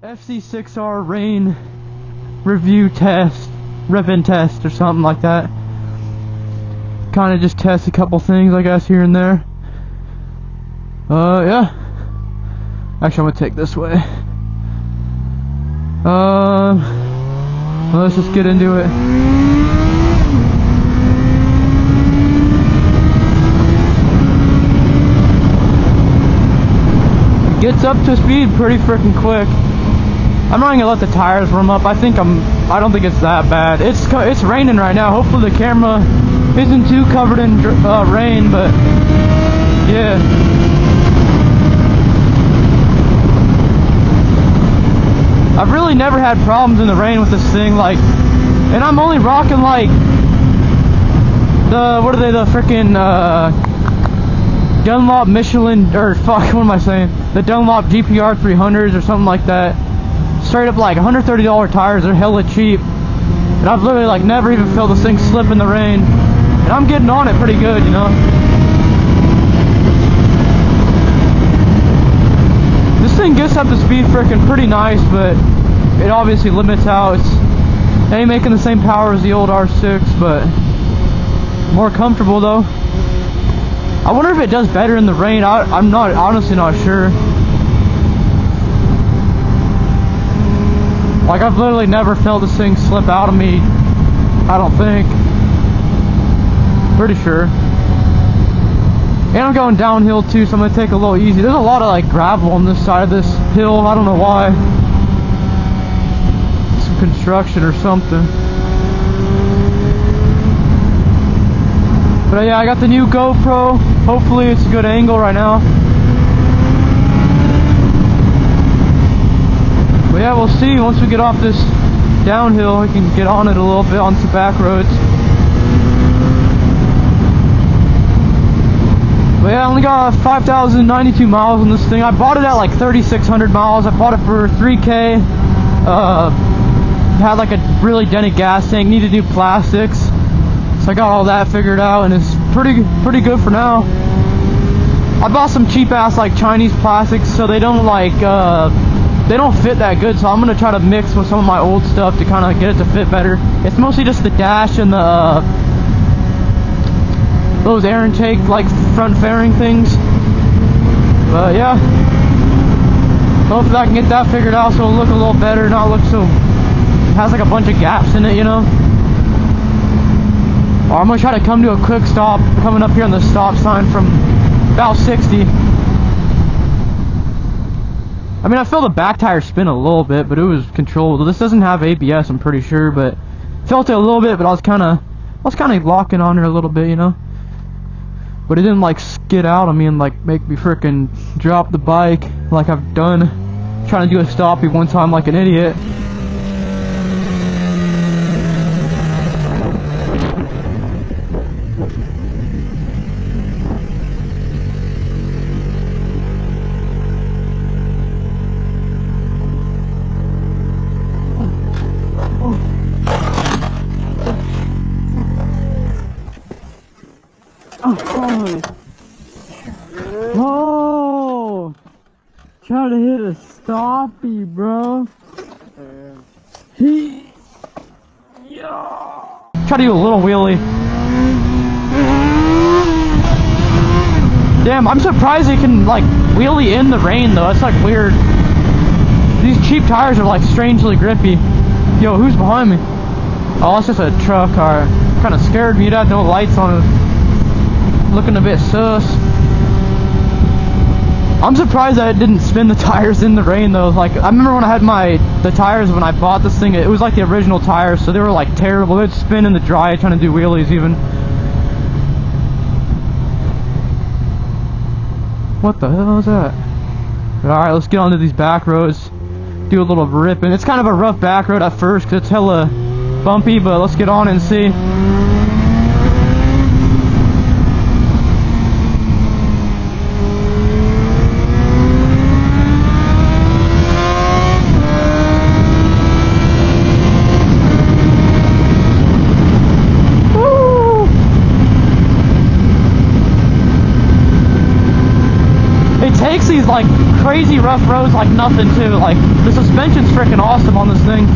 FZ6R rain review test, ribbon test or something like that. Kind of just test a couple things, I guess, here and there. Yeah. Actually, I'm gonna take this way. Well, let's just get into it. It gets up to speed pretty freaking quick. I'm not gonna let the tires warm up. I don't think it's that bad. It's raining right now. Hopefully the camera isn't too covered in rain, but yeah. I've really never had problems in the rain with this thing, like, and I'm only rocking like the freaking Dunlop Michelin, or fuck, what am I saying? The Dunlop GPR 300s or something like that. Straight up like $130 tires, they're hella cheap. And I've literally like never even felt this thing slip in the rain. And I'm getting on it pretty good, you know. This thing gets up to speed freaking pretty nice, but it obviously limits out. It ain't making the same power as the old R6, but more comfortable though. I wonder if it does better in the rain. I'm honestly not sure. Like, I've literally never felt this thing slip out of me, I don't think. Pretty sure. And I'm going downhill too, so I'm gonna take a little easy. There's a lot of like gravel on this side of this hill. I don't know why. Some construction or something. But yeah, I got the new GoPro. Hopefully it's a good angle right now. But yeah, we'll see. Once we get off this downhill, we can get on it a little bit on some back roads. But yeah, I only got 5,092 miles on this thing. I bought it at like 3,600 miles. I bought it for 3K. Had like a really dented gas tank, needed new plastics. So I got all that figured out, and it's pretty good for now. I bought some cheap ass like Chinese plastics, so they don't like they don't fit that good. So I'm gonna try to mix with some of my old stuff to kind of get it to fit better. It's mostly just the dash and the those air intake like front fairing things. But yeah, hopefully I can get that figured out so it'll look a little better, not look so it has like a bunch of gaps in it, you know. Or I'm gonna try to come to a quick stop coming up here on the stop sign from about 60. I mean, I feel the back tire spin a little bit, but it was controlled. This doesn't have ABS, I'm pretty sure, but felt it a little bit. But I was kind of locking on it a little bit, you know. But it didn't like skid out on me and like make me freaking drop the bike like I've done trying to do a stoppie one time like an idiot. Oh, try to hit a stoppie, bro. Try to do a little wheelie. Damn, I'm surprised it can like wheelie in the rain though. That's like weird. These cheap tires are like strangely grippy. Yo, who's behind me? Oh, it's just a truck car. Kind of scared me. It had no lights on it. Looking a bit sus. I'm surprised that it didn't spin the tires in the rain though. Like, I remember when I had the tires when I bought this thing, it was like the original tires, so they were like terrible. They'd spin in the dry trying to do wheelies even. What the hell is that? Alright, let's get onto these back roads. Do a little ripping. It's kind of a rough back road at first because it's hella bumpy, but let's get on it and see. It takes these like crazy rough roads like nothing too. Like the suspension's freaking awesome on this thing.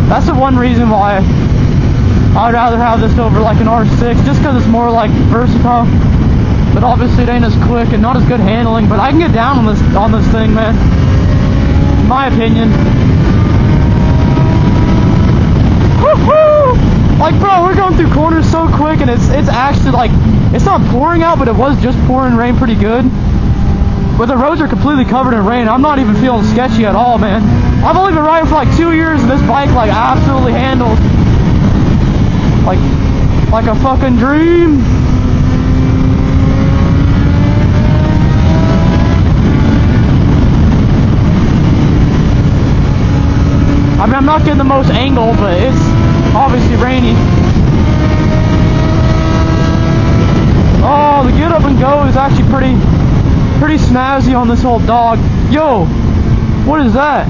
That's the one reason why I'd rather have this over like an R6, just because it's more like versatile. But obviously it ain't as quick and not as good handling. But I can get down on this thing, man. In my opinion. Woohoo! Like, bro, we're going through corners so quick, and it's actually like, it's not pouring out, but it was just pouring rain pretty good. But the roads are completely covered in rain. I'm not even feeling sketchy at all, man. I've only been riding for like 2 years, and this bike like absolutely handles like a fucking dream. I mean, I'm not getting the most angle, but it's obviously rainy. Oh, the get up and go is actually pretty snazzy on this old dog. Yo, what is that?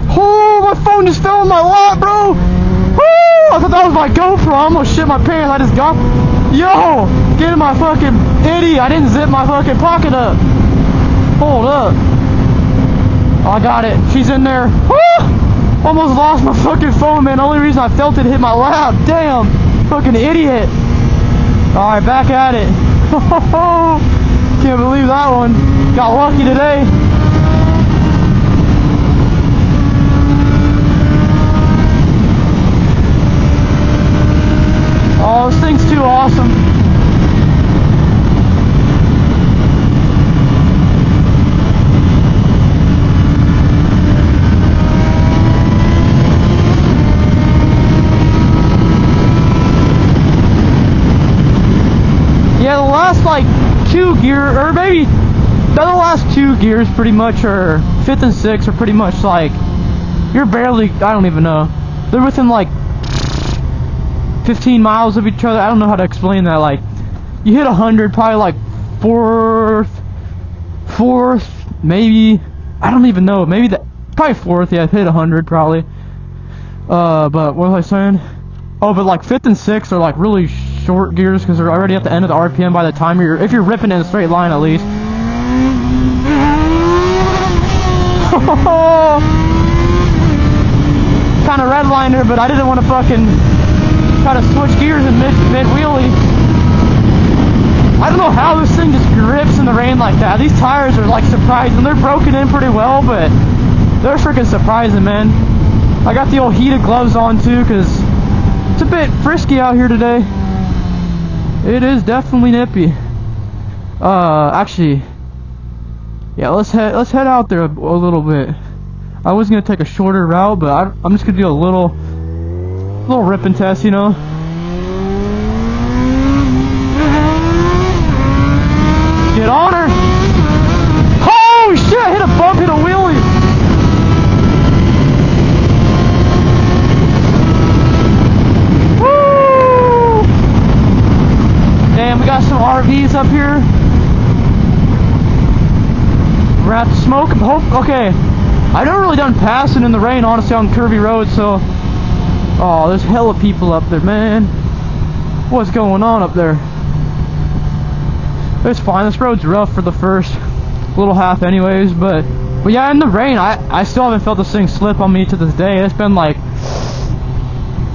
Oh, my phone just fell in my lap, bro. Woo! I thought that was my GoPro. I almost shit my pants. I just got. Yo, get in my fucking idiot. I didn't zip my fucking pocket up. Hold up. Oh, I got it. She's in there. Woo! Almost lost my fucking phone, man. The only reason I felt it hit my lap. Damn. Fucking idiot. Alright, back at it. Can't believe that one. Got lucky today. Oh, this thing's too awesome. Yeah, the last like 2 gear, or maybe the last 2 gears pretty much are 5th and 6th are pretty much like, you're barely, I don't even know, they're within like 15 miles of each other. I don't know how to explain that. Like, you hit 100 probably like fourth, maybe, I don't even know, maybe that, probably 4th, yeah, hit 100 probably. But what was I saying? Oh, but like 5th and 6th are like really short gears because they're already at the end of the RPM by the time if you're ripping in a straight line at least. Kind of redliner, but I didn't want to fucking try to switch gears in mid wheelie. I don't know how this thing just grips in the rain like that. These tires are like surprising. They're broken in pretty well, but they're freaking surprising, man. I got the old heated gloves on too because it's a bit frisky out here today. It is definitely nippy. Actually, yeah, let's head out there a little bit. I was gonna take a shorter route, but I'm just gonna do a little ripping test, you know. Get on her! Oh shit! I hit a bump, hit a wheelie. Woo! Damn, we got some RVs up here. We're gonna have to smoke them. Okay, I've never really done passing in the rain, honestly, on curvy roads, so. Oh, there's hella people up there, man. What's going on up there? It's fine. This road's rough for the first little half anyways, but yeah, in the rain, I still haven't felt this thing slip on me to this day. It's been like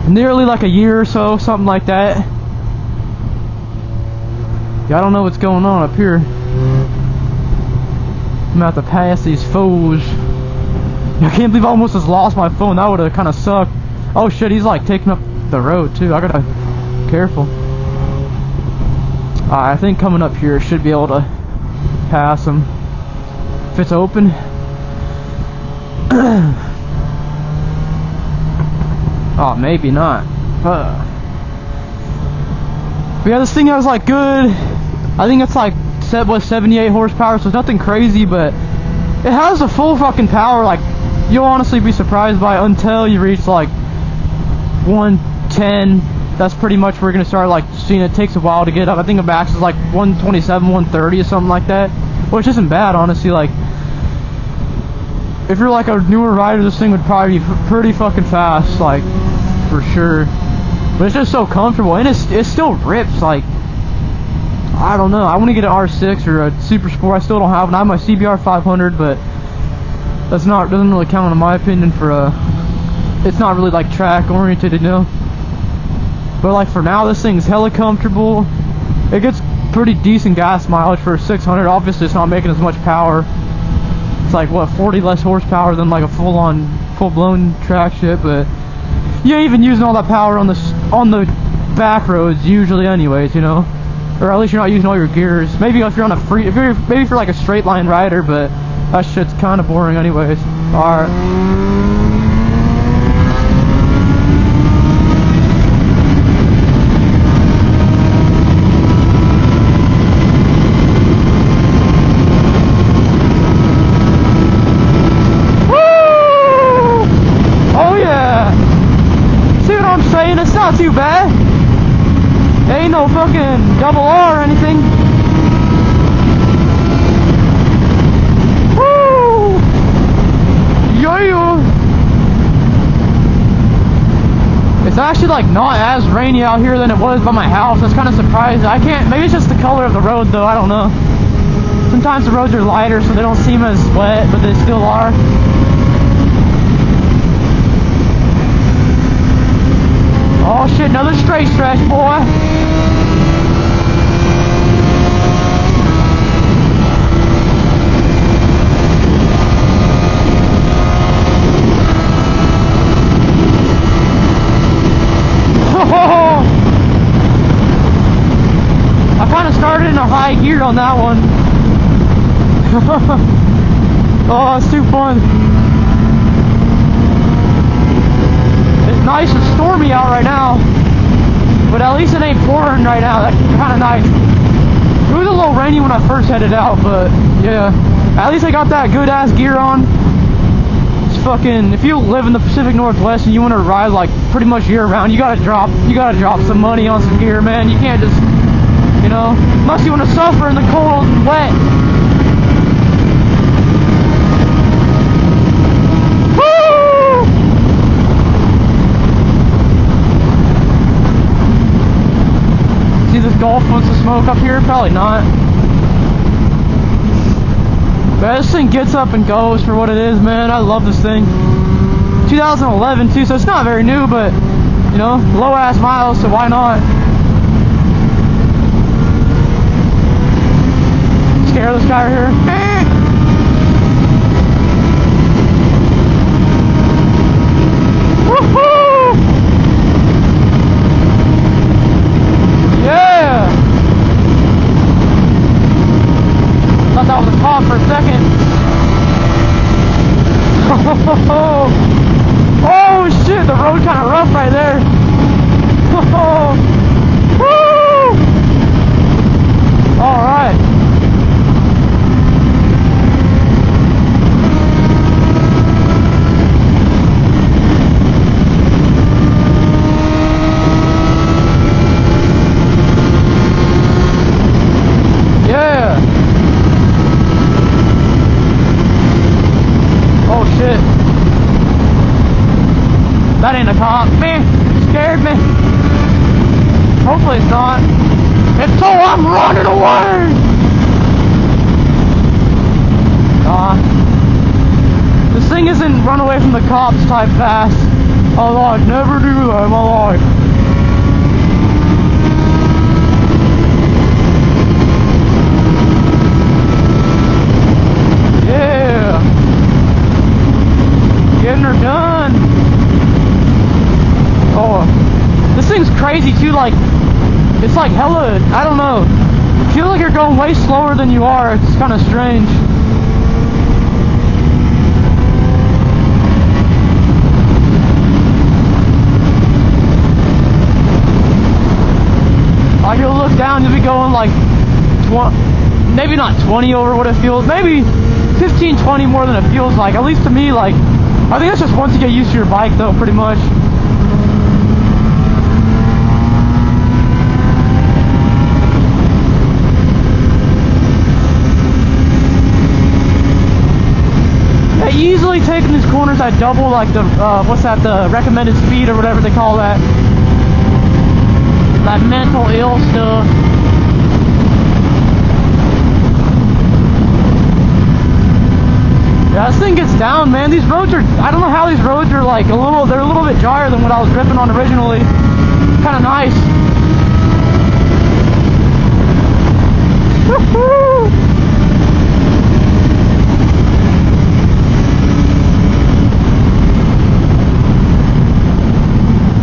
nearly like a year or so, something like that. Yeah, I don't know what's going on up here. I'm gonna have to pass these foes. I can't believe I almost just lost my phone. That would have kind of sucked. Oh shit, he's like taking up the road too. I gotta be careful. I think coming up here should be able to pass him if it's open. Oh, maybe not. But yeah, this thing has like good. I think it's like 78 horsepower, so it's nothing crazy, but it has the full fucking power. Like, you'll honestly be surprised by until you reach like 110. That's pretty much where we're gonna start like seeing it takes a while to get up. I think the max is like 127, 130 or something like that, which isn't bad, honestly. Like, if you're like a newer rider, this thing would probably be pretty fucking fast, like, for sure. But it's just so comfortable, and it still rips. Like, I don't know. I want to get an R6 or a Super Sport. I still don't have one. I have my CBR 500, but doesn't really count in my opinion for it's not really like track oriented, you know. But like for now, this thing's hella comfortable. It gets pretty decent gas mileage for a 600. Obviously, it's not making as much power. It's like what, 40 less horsepower than like a full-blown track shit, but you ain't even using all that power on the back roads usually, anyways, you know. Or at least you're not using all your gears. Maybe if you're on a maybe for like a straight line rider, but that shit's kind of boring, anyways. All right. It's not too bad. Ain't no fucking double R or anything. Woo! Yeah! It's actually like not as rainy out here than it was by my house. That's kind of surprising. I can't, maybe it's just the color of the road though, I don't know. Sometimes the roads are lighter so they don't seem as wet, but they still are. Oh shit, another straight stretch, boy. I kind of started in a high gear on that one. Oh, it's too fun. Nice and stormy out right now, but at least it ain't pouring right now. That's kind of nice. It was a little rainy when I first headed out, but yeah, at least I got that good ass gear on. It's fucking, if you live in the Pacific Northwest and you want to ride like pretty much year round, you gotta drop some money on some gear, man. You can't just, you know, unless you want to suffer in the cold and wet. This Golf wants to smoke up here? Probably not. But this thing gets up and goes for what it is, man. I love this thing. 2011 too, so it's not very new, but you know, low ass miles, so why not? Scare this guy right here. Woohoo! Yeah! Thought that was a pop for a second. Oh shit, the road kind of rough right there. Woo! Alright. That ain't a cop. Man, scared me. Hopefully it's not. If so, I'm running away. This thing isn't run away from the cops type fast. Although I'd never do that in my life. Yeah. Getting her done. Oh, this thing's crazy too, like, it's like hella, I don't know, I feel like you're going way slower than you are. It's kind of strange. Like, you'll look down, you'll be going like, maybe not 20 over what it feels, maybe 15, 20 more than it feels like, at least to me. Like, I think that's just once you get used to your bike though, pretty much. Easily taking these corners at double, like the what's that, the recommended speed or whatever they call that mental ill stuff. this thing gets down, man. These roads are, I don't know how these roads are like they're a little bit drier than what I was gripping on originally. Kind of nice. Woohoo!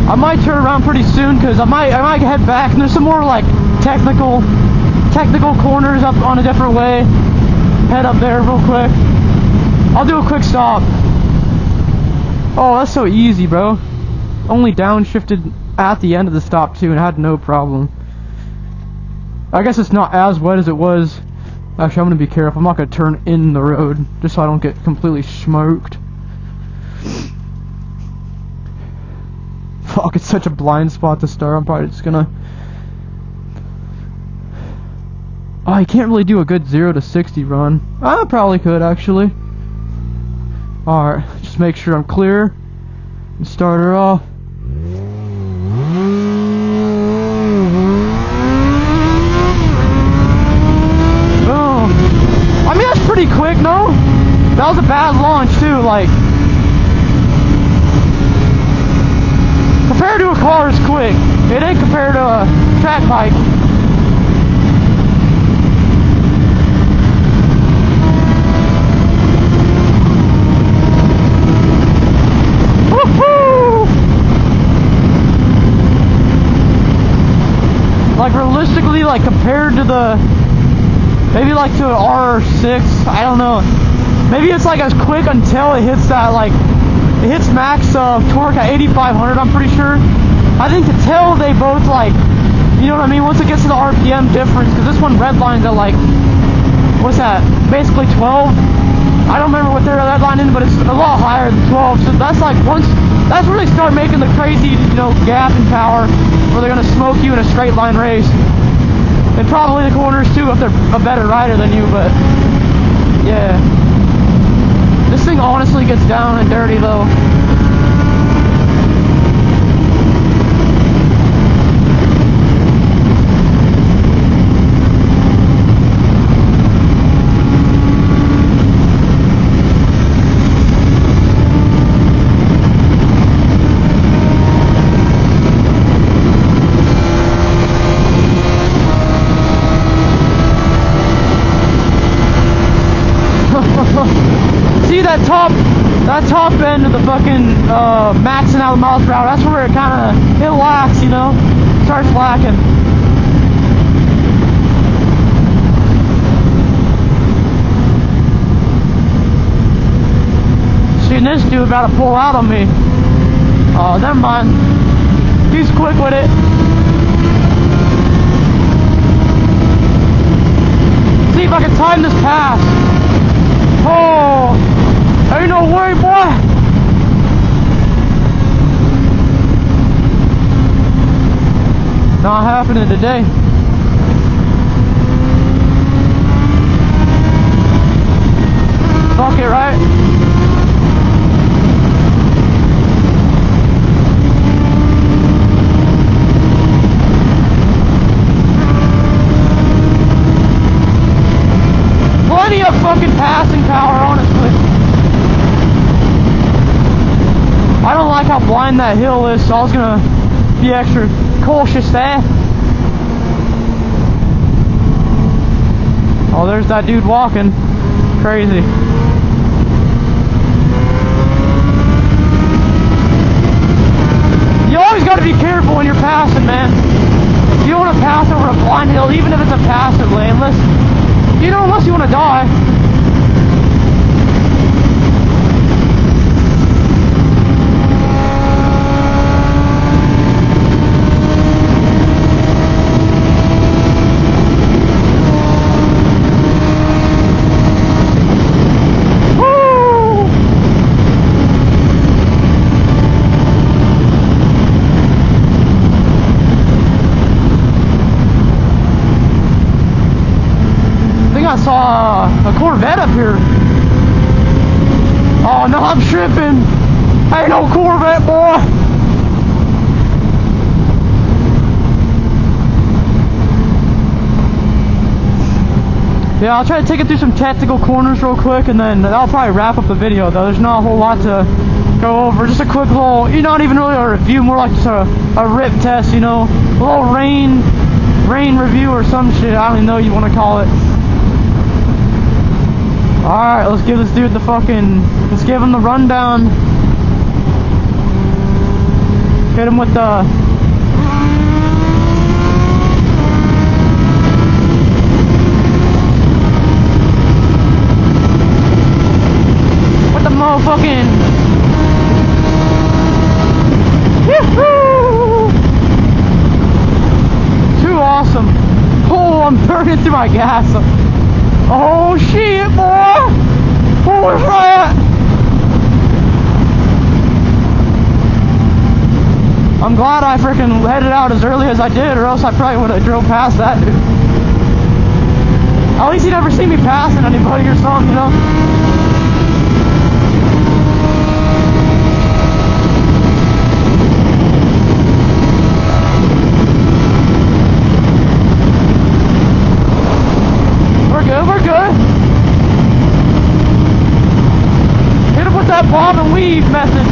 I might turn around pretty soon because I might head back, and there's some more like technical corners up on a different way. Head up there real quick. I'll do a quick stop. Oh, that's so easy, bro. Only downshifted at the end of the stop too, and had no problem. I guess it's not as wet as it was. Actually, I'm gonna be careful. I'm not gonna turn in the road just so I don't get completely smoked. Fuck, it's such a blind spot to start. I'm probably just gonna... Oh, you can't really do a good 0 to 60 run. I probably could, actually. Alright, just make sure I'm clear. And start her off. Boom. I mean, that's pretty quick, no? That was a bad launch, too, like... Compared to a car, it's quick. It ain't compared to a track bike. Woohoo! Like realistically, like compared to the, maybe like to an R6, I don't know. Maybe it's like as quick until it hits that like. It hits max torque at 8,500, I'm pretty sure. I think to tell they both like, you know what I mean, once it gets to the RPM difference, because this one redlines at like, what's that, basically 12? I don't remember what their redline is, but it's a lot higher than 12, so that's like once, that's where they start making the crazy, you know, gap in power, where they're going to smoke you in a straight line race. And probably the corners too, if they're a better rider than you, but, yeah. This thing honestly gets down and dirty though. See that top end of the fucking maxing out the miles per hour, that's where it lacks, you know, starts lacking. See, this dude about to pull out on me. Oh, never mind. He's quick with it. See if I can time this pass. Oh, ain't no way, boy. Not happening today. Fuck it, right? Plenty of fucking passing power, honestly. I don't like how blind that hill is, so I was gonna be extra cautious there. Oh, there's that dude walking. Crazy. You always gotta be careful when you're passing, man. You don't wanna pass over a blind hill, even if it's a passive lane, unless you wanna die. I saw a Corvette up here. Oh no, I'm tripping. Ain't no Corvette, boy. Yeah, I'll try to take it through some technical corners real quick, and then that'll probably wrap up the video, though. There's not a whole lot to go over. Just a quick little, not even really a review, more like just a rip test, you know. A little rain review or some shit. I don't even know what you want to call it. Alright, let's give this dude let's give him the rundown. Hit him with the... motherfucking too awesome. Oh, I'm burning through my gas. Oh shit, boy. Holy crap. I'm glad I freaking headed out as early as I did, or else I probably would have drove past that dude. At least he'd never see me passing anybody or something, you know. We're good. Hit him with that bob and weave method.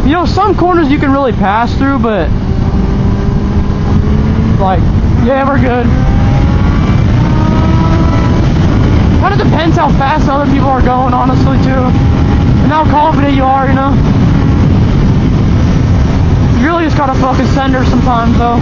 You know, some corners you can really pass through, but like, yeah, we're good. Kind of depends how fast other people are going, honestly, too, and how confident you are, you know. You really just gotta focus sender sometimes, though.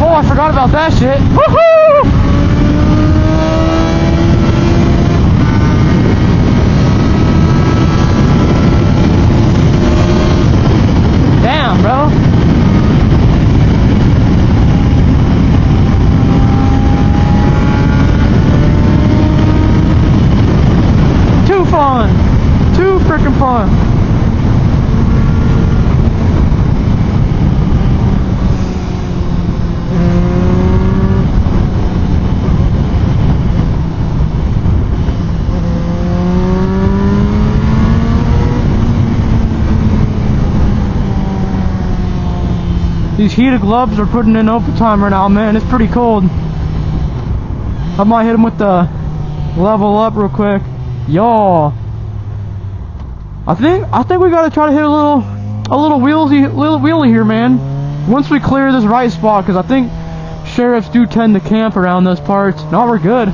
Oh, I forgot about that shit. Woohoo! Bro. Too fun. Too freaking fun. These heated gloves are putting in overtime right now, man. It's pretty cold. I might hit him with the level up real quick. Y'all, I think we gotta try to hit a little wheelie here, man. Once we clear this right spot, because I think sheriffs do tend to camp around those parts. No, we're good.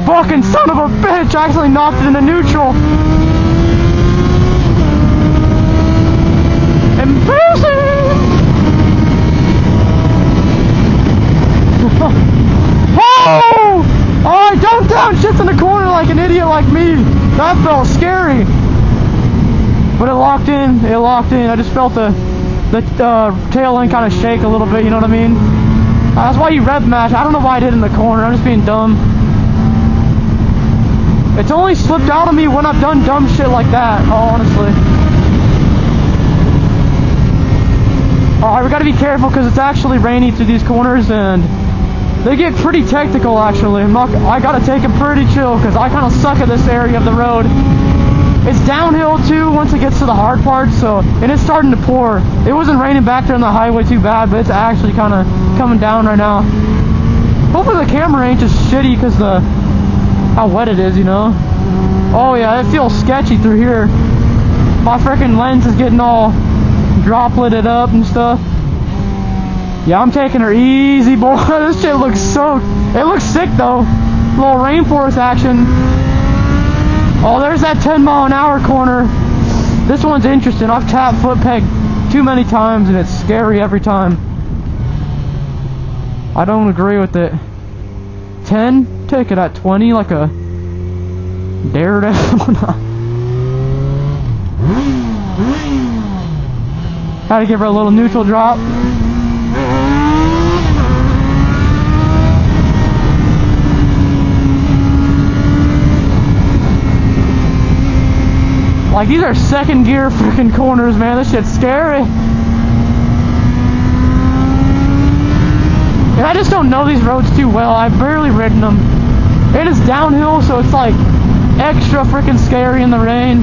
Fucking son of a bitch! I actually knocked it into neutral. Embarrassing! Oh! Alright, don't downshifts in the corner like an idiot like me. That felt scary. But it locked in. I just felt the tail end kind of shake a little bit, you know what I mean? That's why you rev match. I don't know why I did it in the corner. I'm just being dumb. It's only slipped out of me when I've done dumb shit like that, honestly. Alright, we gotta be careful because it's actually rainy through these corners and they get pretty technical actually. I gotta take them pretty chill because I kind of suck at this area of the road. It's downhill too once it gets to the hard part, and it's starting to pour. It wasn't raining back there on the highway too bad, but it's actually kind of coming down right now. Hopefully the camera ain't just shitty because how wet it is, you know. Oh yeah, it feels sketchy through here. My freaking lens is getting all dropleted up and stuff. Yeah, I'm taking her easy, boy. This shit looks it looks sick though. Little rainforest action. Oh, there's that 10-mile-an-hour corner. This one's interesting. I've tapped foot peg too many times and it's scary every time. I don't agree with it. 10? Take it at 20 like a daredevil. Had to give her a little neutral drop. Like, these are second gear freaking corners, man. This shit's scary. And I just don't know these roads too well. I've barely ridden them. It is downhill, so it's like extra freaking scary in the rain.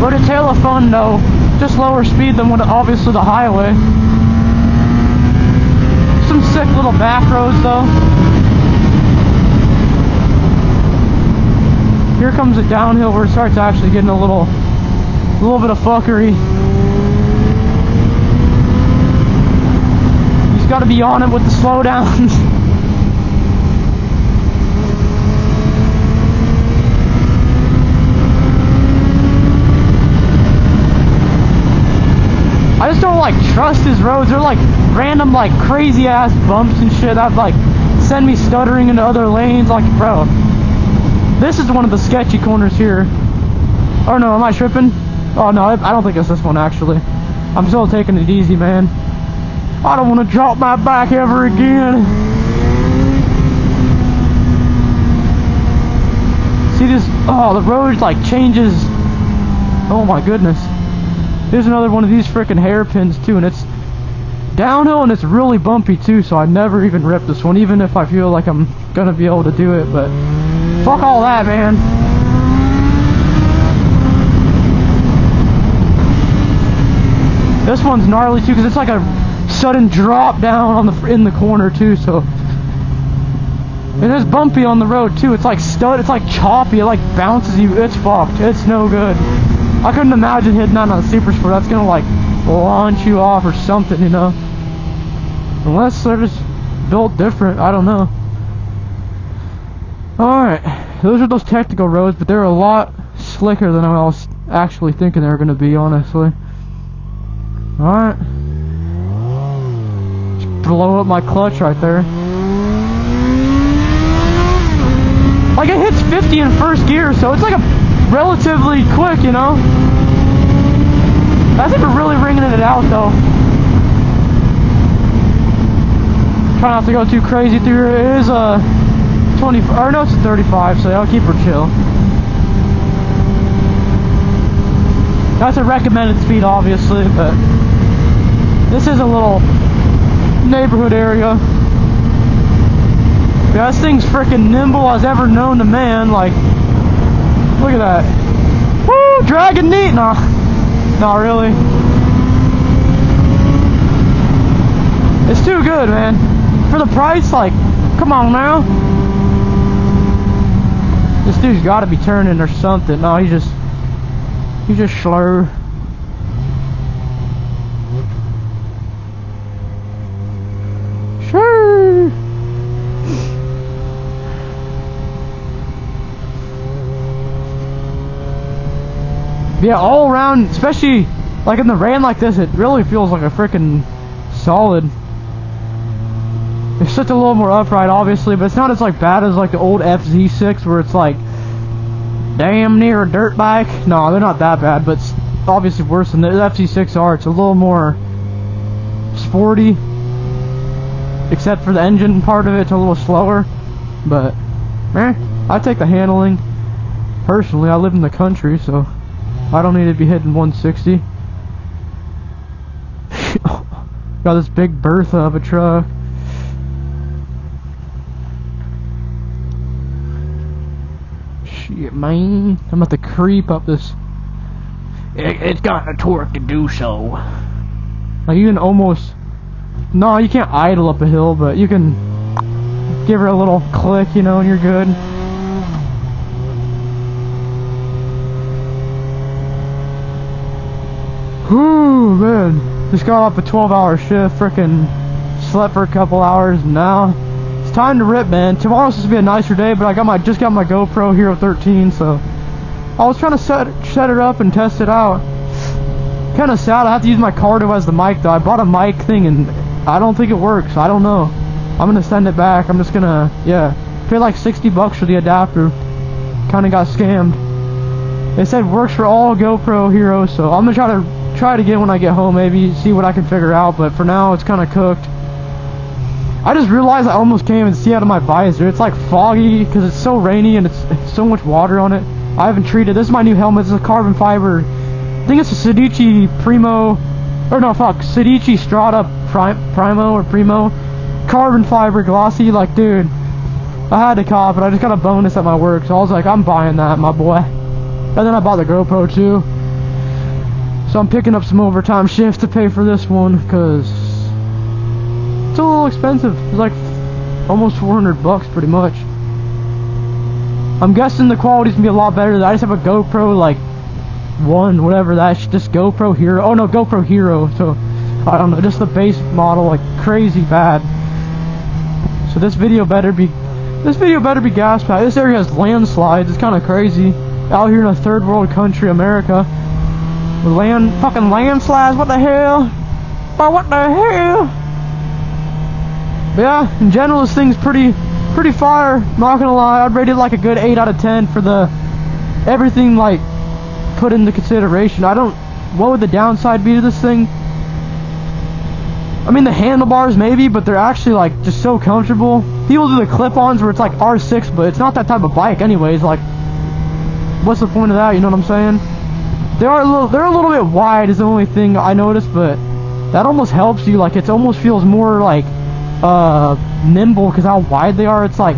But it's hella fun though. Just lower speed than what obviously the highway. Some sick little back roads though. Here comes a downhill where it starts actually getting a little bit of fuckery. You just gotta be on it with the slowdowns. I just don't like trust his roads. They're like random like crazy ass bumps and shit that like send me stuttering into other lanes. Like, bro, this is one of the sketchy corners here. Oh no, am I tripping? Oh no, I don't think it's this one actually. I'm still taking it easy, man. I don't want to drop my bike ever again. See this? Oh, the road like changes. Oh my goodness. Here's another one of these freaking hairpins too, and it's downhill and it's really bumpy too, so I never even rip this one, even if I feel like I'm gonna be able to do it, but fuck all that, man. This one's gnarly too, because it's like a sudden drop down on in the corner too, so. And it's bumpy on the road too. It's like it's like choppy, it like bounces you. It's fucked. It's no good. I couldn't imagine hitting that on a super sport. That's gonna like launch you off or something, you know. Unless they're just built different. I don't know. Alright. Those are those technical roads, but they're a lot slicker than I was actually thinking they were gonna be, honestly. Alright. Just blow up my clutch right there. Like, it hits 50 in first gear, so it's like a relatively quick, you know. I think we're really ringing it out though. Try not to go too crazy through here. It is a 20, or no, it's a 35, so I'll keep her chill. That's a recommended speed, obviously, but this is a little neighborhood area. Yeah, this thing's freaking nimble as ever known to man. Like, look at that. Woo, dragging neat. Nah, not really. It's too good, man. For the price, like, come on now. This dude's got to be turning or something. No, he's just slow. Sure. Yeah, all around, especially like in the rain like this, it really feels like a freaking solid. It's such a little more upright, obviously, but it's not as like bad as like the old FZ6 where it's like damn near a dirt bike. No, they're not that bad, but it's obviously worse than the FZ6R. It's a little more sporty, except for the engine part of it. It's a little slower, but I take the handling. Personally, I live in the country, so I don't need to be hitting 160. Got this big Bertha of a truck. Shit, man. I'm about to creep up this. It's got the torque to do so. Like, you can almost... No, you can't idle up a hill, but you can give her a little click, you know, and you're good. Whew, man. Just got off a 12-hour shift, frickin' slept for a couple hours, and now it's time to rip, man. Tomorrow's supposed to be a nicer day, but I just got my GoPro Hero 13, so I was trying to set it up and test it out. Kinda sad, I have to use my Cardo as the mic though. I bought a mic thing and I don't think it works. I don't know. I'm gonna send it back. I'm just gonna, yeah, pay like $60 for the adapter. Kinda got scammed. They said works for all GoPro Heroes, so I'm gonna try it again when I get home, maybe see what I can figure out, but for now it's kinda cooked. I just realized I almost can't even see out of my visor. It's like foggy because it's so rainy and it's so much water on it. I haven't treated. This is my new helmet. This is a carbon fiber. I think it's a Sedici Primo, or no, fuck, Sedici Strata Primo or Primo. Carbon fiber, glossy. Like, dude, I had to cop it. I just got a bonus at my work, so I was like, I'm buying that, my boy. And then I bought the GoPro too. So I'm picking up some overtime shift to pay for this one, because it's a little expensive. It's like almost 400 bucks pretty much. I'm guessing the quality's gonna be a lot better. I just have a GoPro like 1, whatever that's just GoPro Hero. Oh no, GoPro Hero. So I don't know, just the base model, like crazy bad. So this video better be gas packed. This area has landslides. It's kind of crazy out here in a third world country, America. With fucking landslides. What the hell? Oh, what the hell? But yeah, in general, this thing's pretty fire. Not gonna lie, I'd rate it like a good 8 out of 10 for the everything like put into consideration. What would the downside be to this thing? I mean, the handlebars maybe, but they're actually like just so comfortable. People do the clip-ons where it's like R6, but it's not that type of bike anyways. Like, what's the point of that? You know what I'm saying? They're a little bit wide is the only thing I noticed, but that almost helps you. Like, it almost feels more like nimble because how wide they are. It's like,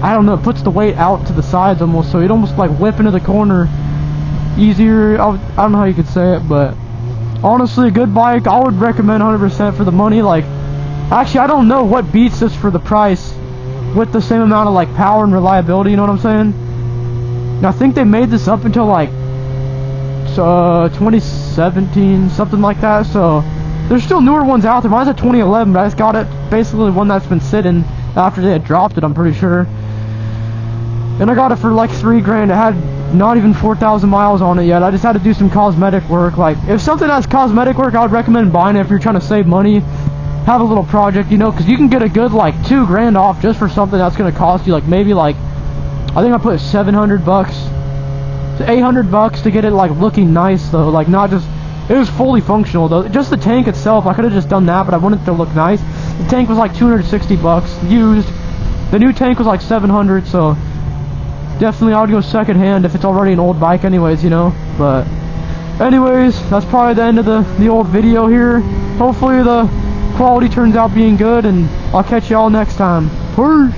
I don't know, it puts the weight out to the sides almost, so you'd almost like whip into the corner easier. I don't know how you could say it, but honestly, a good bike. I would recommend 100% for the money. Like, actually, I don't know what beats this for the price with the same amount of like power and reliability, you know what I'm saying? And I think they made this up until like 2017, something like that. So there's still newer ones out there. Mine's a 2011, but I just got it basically one that's been sitting after they had dropped it, I'm pretty sure. And I got it for like $3 grand. It had not even 4,000 miles on it yet. I just had to do some cosmetic work. Like, if something has cosmetic work, I would recommend buying it if you're trying to save money, have a little project, you know, because you can get a good like $2 grand off just for something that's going to cost you like maybe like, I think I put 700 bucks to 800 bucks to get it like looking nice though. Like, not just, it was fully functional though. Just the tank itself, I could have just done that, but I wanted it to look nice. The tank was like 260 bucks used. The new tank was like 700, so definitely I would go second hand if it's already an old bike anyways, you know. But anyways, that's probably the end of the old video here. Hopefully the quality turns out being good, and I'll catch y'all next time. Peace!